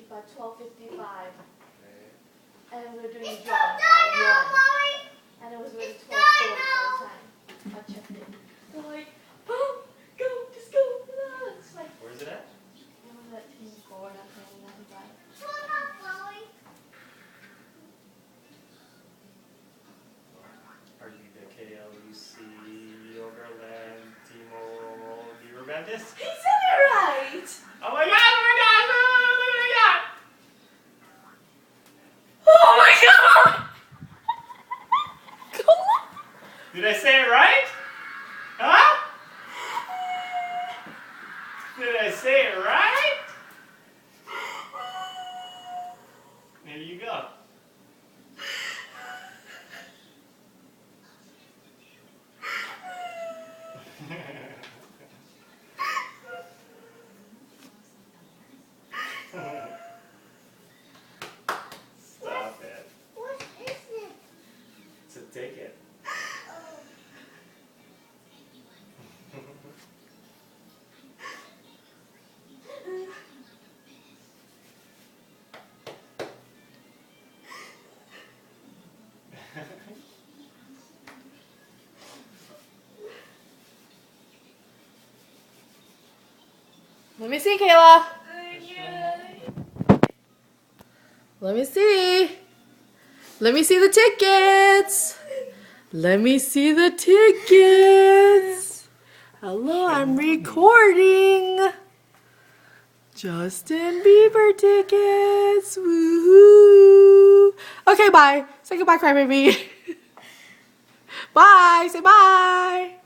by 12:55. Okay. And we were doing a drawing at 1. And it was already 12:40 by the time I checked it. They're like, oh, go, just go. It's like, Where's it at? it was at Team 4, not paying nothing by it. Arguably the KLUC Overland Timo Di Rubandis. He said it right! Oh my god, oh my god, oh my god! Oh my god! Come on! Did I say it right? Huh? Did I say it right? There you go. Stop it. What is it? It's a ticket. Let me see, Kayla. Let me see. Let me see the tickets. Let me see the tickets. Hello, I'm recording. Justin Bieber tickets. Woohoo. Okay, bye. Say goodbye, crybaby. Bye. Say bye.